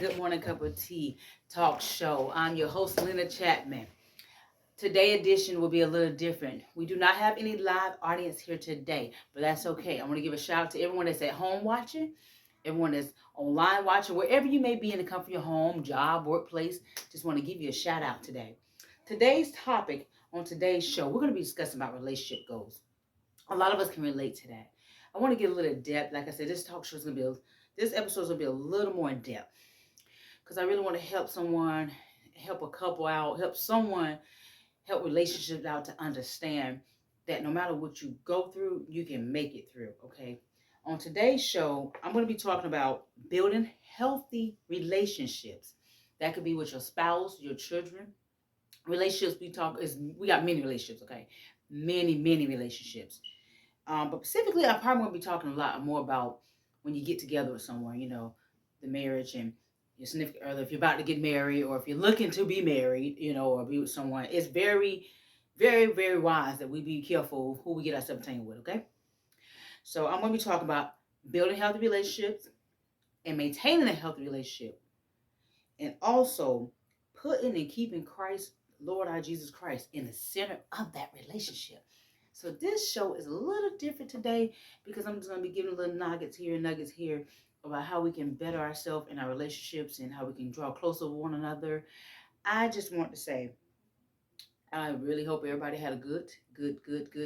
Good Morning Cup of Tea talk show. I'm your host, Lena Chapman. Today edition will be a little different. We do not have any live audience here today, but that's okay. I want to give a shout out to everyone that's at home watching, everyone that's online watching, wherever you may be in the comfort of your home, job, workplace. Just want to give you a shout out today. Today's topic on today's show, we're going to be discussing about relationship goals. A lot of us can relate to that. I want to get a little depth. Like I said, this talk show is going to be, this episode is going to be a little more in depth because I really want to help someone, help a couple out, help relationships out to understand that no matter what you go through, you can make it through, okay? On today's show, I'm going to be talking about building healthy relationships. That could be with your spouse, your children. Relationships we got many relationships, okay? Many relationships. But specifically, I'm probably going to be talking a lot more about when you get together with someone, the marriage and your significant other. If you're about to get married or if you're looking to be married, or be with someone, it's very wise that we be careful who we get ourselves tangled with, okay? So I'm going to be talking about building healthy relationships and maintaining a healthy relationship and also putting and keeping Christ, Lord our Jesus Christ, in the center of that relationship. So this show is a little different today because I'm just going to be giving little nuggets here about how we can better ourselves in our relationships and how we can draw closer with one another. I just want to say, I really hope everybody had a good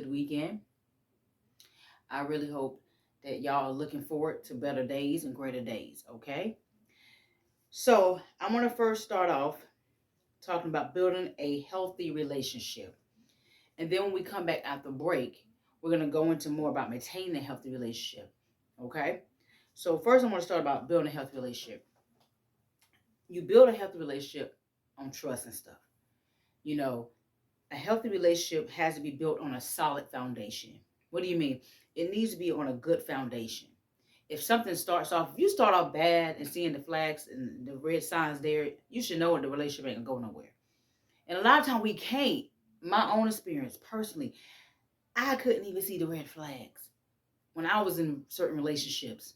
weekend. I really hope that y'all are looking forward to better days and greater days, okay? So I'm going to first start off talking about building a healthy relationship. And then when we come back after break, we're going to go into more about maintaining a healthy relationship. Okay? So first I'm going to start about building a healthy relationship. You build a healthy relationship on trust and stuff. You know, a healthy relationship has to be built on a solid foundation. What do you mean? It needs to be on a good foundation. If something starts off, if you start off bad and seeing the flags and the red signs there, you should know the relationship ain't going to go nowhere. And a lot of times we can't. My own experience, personally, I couldn't even see the red flags when I was in certain relationships,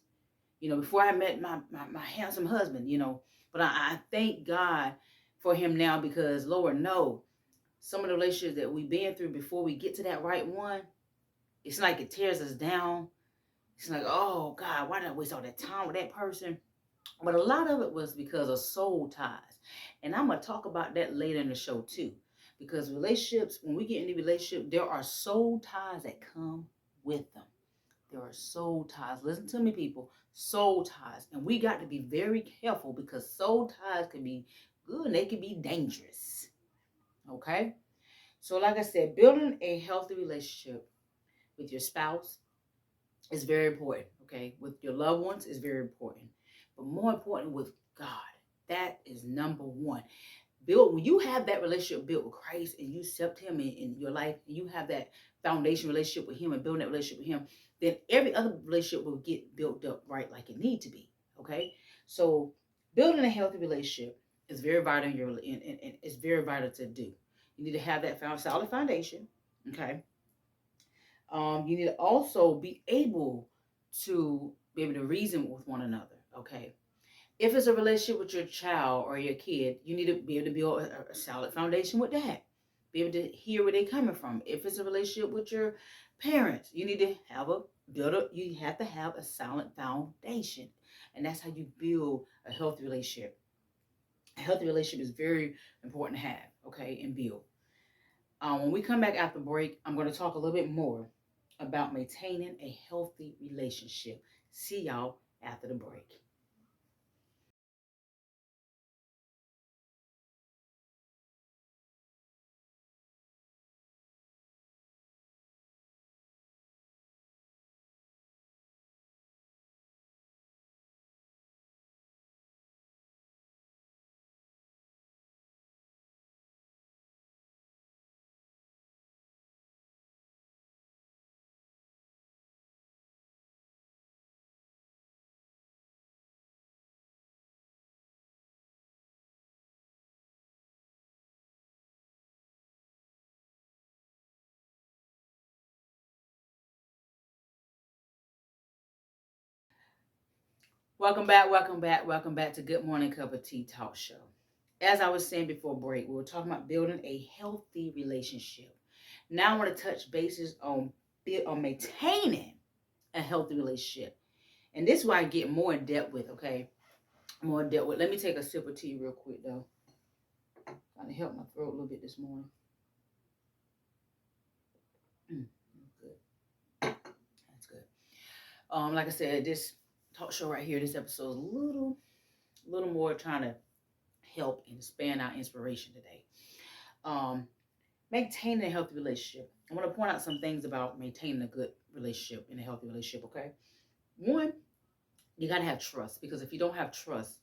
before I met my handsome husband, But I thank God for him now because, Lord, no, some of the relationships that we've been through before we get to that right one, it's like it tears us down. It's like, oh, God, why did I waste all that time with that person? But a lot of it was because of soul ties. And I'm going to talk about that later in the show, too. Because relationships, when we get into relationship, there are soul ties that come with them. There are soul ties. Listen to me, people. Soul ties. And we got to be very careful because soul ties can be good and they can be dangerous. Okay? So like I said, building a healthy relationship with your spouse is very important. Okay? With your loved ones is very important. But more important with God. That is number one. When you have that relationship built with Christ and you accept him in your life, and you have that foundation relationship with him and building that relationship with him, then every other relationship will get built up right like it need to be. Okay? So building a healthy relationship is very vital and it's very vital to do. You need to have that solid foundation. Okay. You need to also be able to reason with one another. Okay. If it's a relationship with your child or your kid, you need to be able to build a solid foundation with that. Be able to hear where they're coming from. If it's a relationship with your parents, you need to you have to have a solid foundation. And that's how you build a healthy relationship. A healthy relationship is very important to have, okay, and build. When we come back after break, I'm going to talk a little bit more about maintaining a healthy relationship. See y'all after the break. Welcome back to Good Morning Cup of Tea Talk Show. As I was saying before break, we were talking about building a healthy relationship. Now I want to touch bases on maintaining a healthy relationship. And this is why I get more in depth with, okay? More in depth with. Let me take a sip of tea real quick, though. Trying to help my throat a little bit this morning. Good. That's good. Like I said, this talk show right here, this episode is a little more trying to help and expand our inspiration today. Maintaining a healthy relationship. I want to point out some things about maintaining a good relationship and a healthy relationship, okay? One, you got to have trust, because if you don't have trust,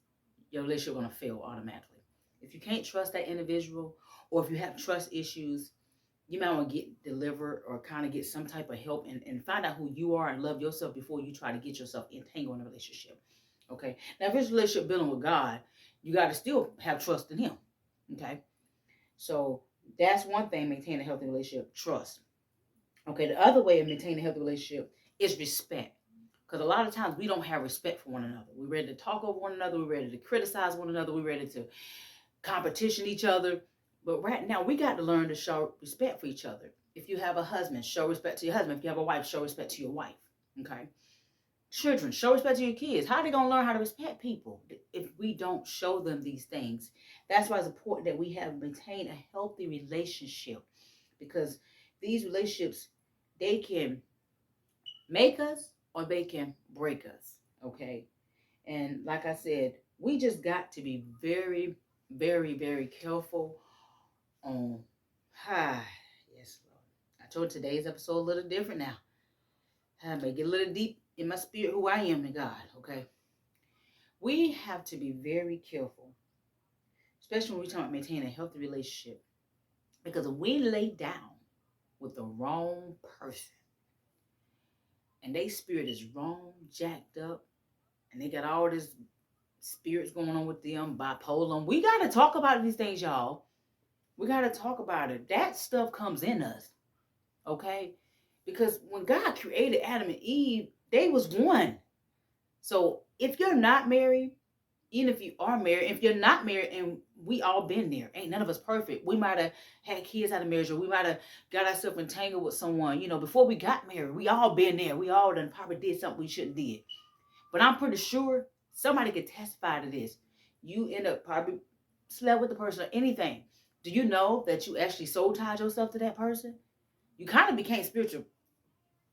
your relationship is going to fail automatically. If you can't trust that individual, or if you have trust issues, you might want to get delivered or kind of get some type of help and find out who you are and love yourself before you try to get yourself entangled in a relationship. Okay. Now, if it's a relationship building with God, you got to still have trust in Him. Okay. So that's one thing, maintain a healthy relationship, trust. Okay. The other way of maintaining a healthy relationship is respect. Because a lot of times we don't have respect for one another. We're ready to talk over one another. We're ready to criticize one another. We're ready to competition each other. But right now, we got to learn to show respect for each other. If you have a husband, show respect to your husband. If you have a wife, show respect to your wife. Okay? Children, show respect to your kids. How are they going to learn how to respect people if we don't show them these things? That's why it's important that we have maintained a healthy relationship, because these relationships, they can make us or they can break us. Okay? And like I said, we just got to be very, very, very careful on yes, Lord. I told today's episode a little different now. I may get a little deep in my spirit who I am in God, okay? We have to be very careful, especially when we're talking about maintaining a healthy relationship, because if we lay down with the wrong person and their spirit is wrong, jacked up, and they got all this spirits going on with them, bipolar, we got to talk about these things, y'all. We got to talk about it. That stuff comes in us, okay? Because when God created Adam and Eve, they was one. So if you're not married, even if you are married, if you're not married, and we all been there, ain't none of us perfect. We might have had kids out of marriage, or we might have got ourselves entangled with someone, before we got married. We all been there. We all done probably did something we shouldn't did. But I'm pretty sure somebody could testify to this. You end up probably slept with the person or anything. Do you know that you actually soul tied yourself to that person? You kind of became spiritual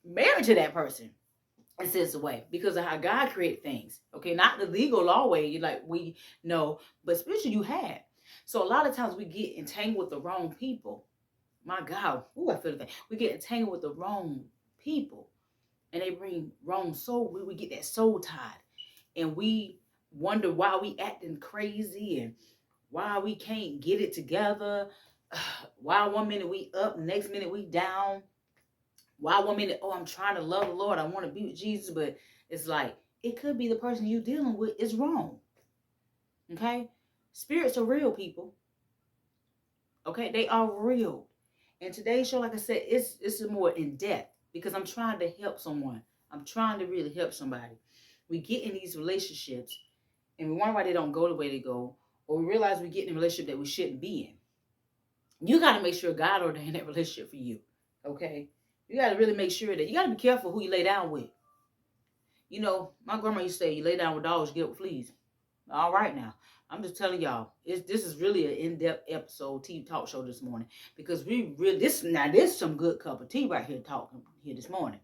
married to that person in sense of way, because of how God created things. Okay, not the legal law way, like we know, but spiritually you had. So a lot of times we get entangled with the wrong people. My God, I feel the thing. We get entangled with the wrong people, and they bring wrong soul. We get that soul tied, and we wonder why we acting crazy and why we can't get it together. Why one minute we up, next minute we down. Why one minute, I'm trying to love the Lord, I want to be with Jesus, but it's like, it could be the person you're dealing with is wrong. Okay? Spirits are real, people. Okay? They are real. And today's show, like I said, it's more in depth, because I'm trying to help someone. I'm trying to really help somebody. We get in these relationships, and we wonder why they don't go the way they go, or we realize we get in a relationship that we shouldn't be in. You got to make sure God ordained that relationship for you. Okay? You got to really make sure that you got to be careful who you lay down with. My grandma used to say, you lay down with dogs, you get up with fleas. All right now. I'm just telling y'all, this is really an in-depth episode, tea talk show this morning. Because we really, this some good cup of tea right here talking here this morning.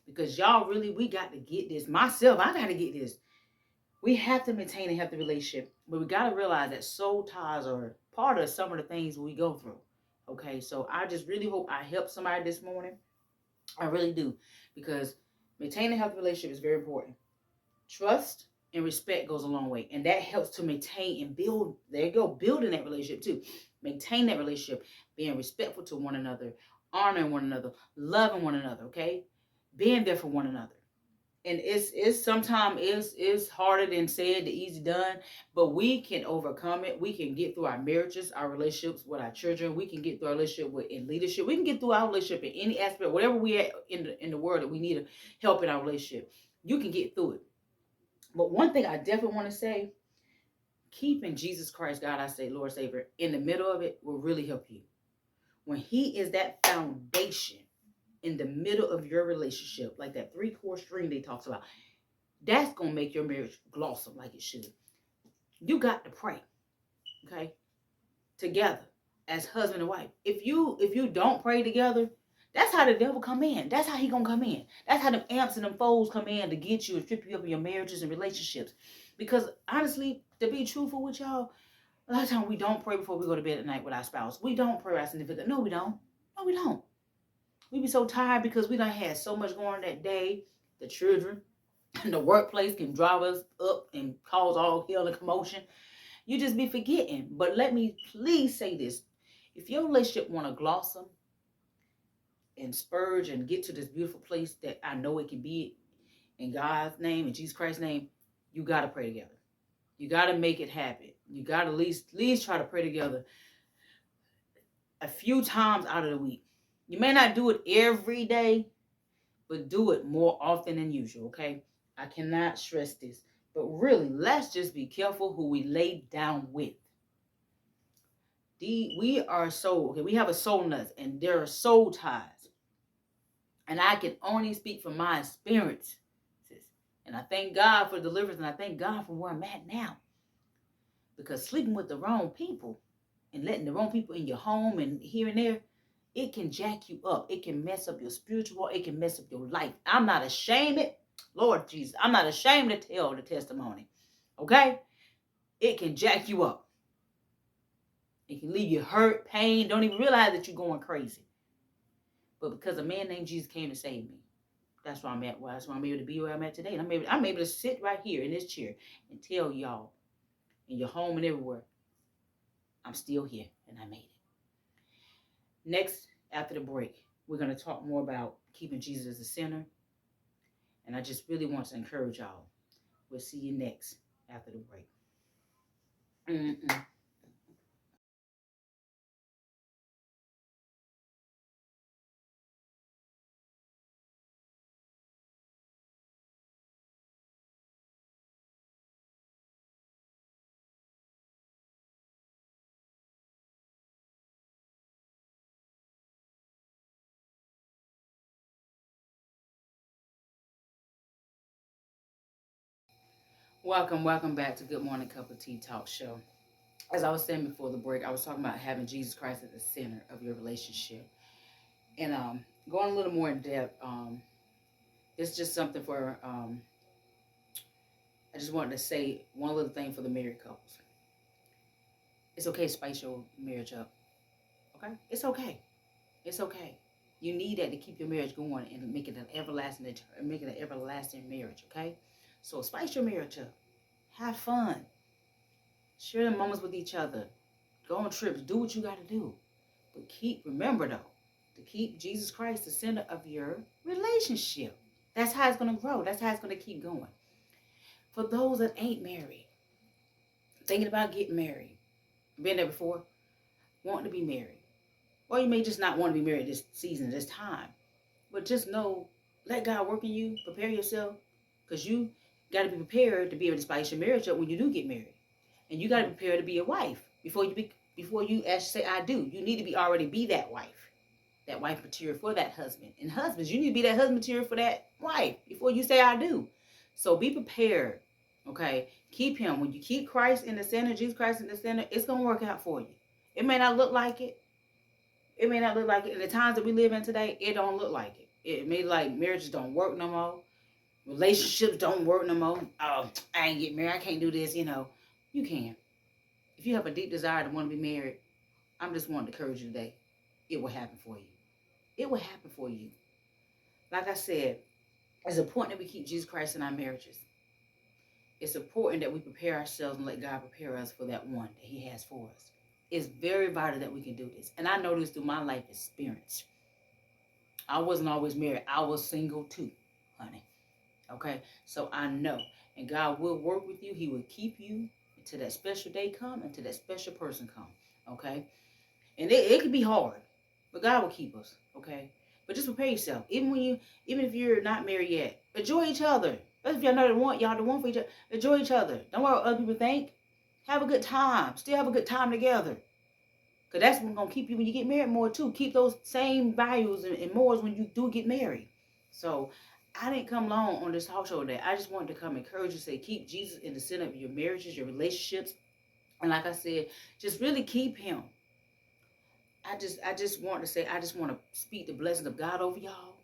Because y'all really, we got to get this. Myself, I got to get this. We have to maintain a healthy relationship. But we got to realize that soul ties are part of some of the things we go through. Okay, so I just really hope I help somebody this morning. I really do, because maintaining a healthy relationship is very important. Trust and respect goes a long way, and that helps to maintain and build. There you go, building that relationship too. Maintain that relationship, being respectful to one another, honoring one another, loving one another. Okay, being there for one another. And it's sometimes it's harder than said, the easy done, but we can overcome it. We can get through our marriages, our relationships with our children. We can get through our relationship in leadership. We can get through our relationship in any aspect, whatever we at in the world that we need help in our relationship. You can get through it. But one thing I definitely want to say, keeping Jesus Christ, God, I say, Lord Savior, in the middle of it will really help you. When He is that foundation in the middle of your relationship, like that 3-chord string they talks about, that's gonna make your marriage blossom like it should. You got to pray, okay, together as husband and wife. If you don't pray together, that's how the devil come in. That's how he gonna come in. That's how them amps and them foes come in to get you and trip you up in your marriages and relationships. Because honestly, to be truthful with y'all, a lot of times we don't pray before we go to bed at night with our spouse. We don't pray with our significant. No, we don't. No, we don't. We be so tired because we done had so much going on that day. The children, the workplace can drive us up and cause all hell and commotion. You just be forgetting. But let me please say this. If your relationship want to blossom and spurge and get to this beautiful place that I know it can be in God's name, in Jesus Christ's name, you got to pray together. You got to make it happen. You got to at least try to pray together a few times out of the week. You may not do it every day, but do it more often than usual, okay? I cannot stress this. But really, let's just be careful who we lay down with. We are soul, okay? We have a soul nuts, and there are soul ties. And I can only speak from my experience. And I thank God for deliverance, and I thank God for where I'm at now. Because sleeping with the wrong people and letting the wrong people in your home and here and there, it can jack you up. It can mess up your spiritual. It can mess up your life. I'm not ashamed of it. Lord Jesus, I'm not ashamed to tell the testimony. Okay? It can jack you up. It can leave you hurt, pain, don't even realize that you're going crazy. But because a man named Jesus came to save me, that's why I'm at. Well, that's why I'm able to be where I'm at today. And I'm able to sit right here in this chair and tell y'all in your home and everywhere, I'm still here and I made it. Next, after the break, we're going to talk more about keeping Jesus as the center. And I just really want to encourage y'all. We'll see you next after the break. Mm-mm. Welcome back to Good Morning Cup of Tea Talk Show. As I was saying before the break, I was talking about having Jesus Christ at the center of your relationship. And going a little more in depth, it's just something for, I just wanted to say one little thing for the married couples. It's okay to spice your marriage up. Okay? It's okay. It's okay. You need that to keep your marriage going and make it an everlasting marriage, okay? So spice your marriage up. Have fun. Share the moments with each other. Go on trips. Do what you got to do. But remember though, to keep Jesus Christ the center of your relationship. That's how it's going to grow. That's how it's going to keep going. For those that ain't married, thinking about getting married, been there before, wanting to be married. Or you may just not want to be married this season, this time. But just know, let God work in you. Prepare yourself. Because you got to be prepared to be able to spice your marriage up when you do get married. And you got to be prepared to be a wife. Before you actually say, I do. You need to already be that wife. That wife material for that husband. And husbands, you need to be that husband material for that wife before you say, I do. So be prepared. Okay? Keep him. When you keep Christ in the center, Jesus Christ in the center, it's going to work out for you. It may not look like it. It may not look like it. In the times that we live in today, it don't look like it. It may like marriages don't work no more. Relationships don't work no more. Oh, I ain't get married. I can't do this, You can. If you have a deep desire to want to be married, I'm just wanting to encourage you today. It will happen for you. It will happen for you. Like I said, it's important that we keep Jesus Christ in our marriages. It's important that we prepare ourselves and let God prepare us for that one that he has for us. It's very vital that we can do this. And I know this through my life experience. I wasn't always married. I was single too, honey. Okay? So I know. And God will work with you. He will keep you until that special day come, until that special person come. Okay? And it can be hard. But God will keep us. Okay? But just prepare yourself. Even if you're not married yet, enjoy each other. Especially if y'all know y'all the one for each other. Enjoy each other. Don't worry what other people think. Have a good time. Still have a good time together. Because that's what's going to keep you when you get married more, too. Keep those same values and mores when you do get married. So, I didn't come long on this talk show today. I just wanted to come encourage you, say, keep Jesus in the center of your marriages, your relationships. And like I said, just really keep him. I just want to say, I just want to speak the blessing of God over y'all.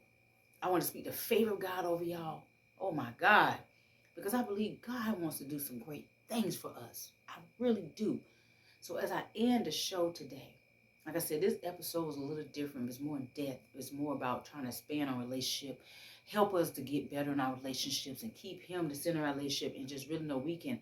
I want to speak the favor of God over y'all. Oh, my God. Because I believe God wants to do some great things for us. I really do. So as I end the show today, like I said, this episode was a little different. It's more in depth. It's more about trying to expand our relationship, help us to get better in our relationships, and keep him the center of our relationship, and just really know we can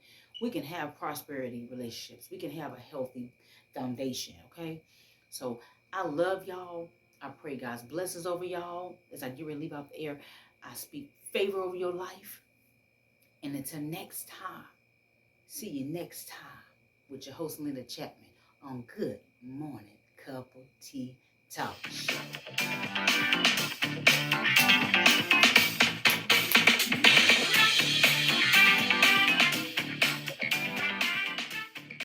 have prosperity relationships. We can have a healthy foundation. Okay, so I love y'all. I pray God's blessings over y'all as I get ready to leave out the air. I speak favor over your life, and until next time. See you next time with your host, Linda Chapman, on Good Morning Couple Tea Talk Show.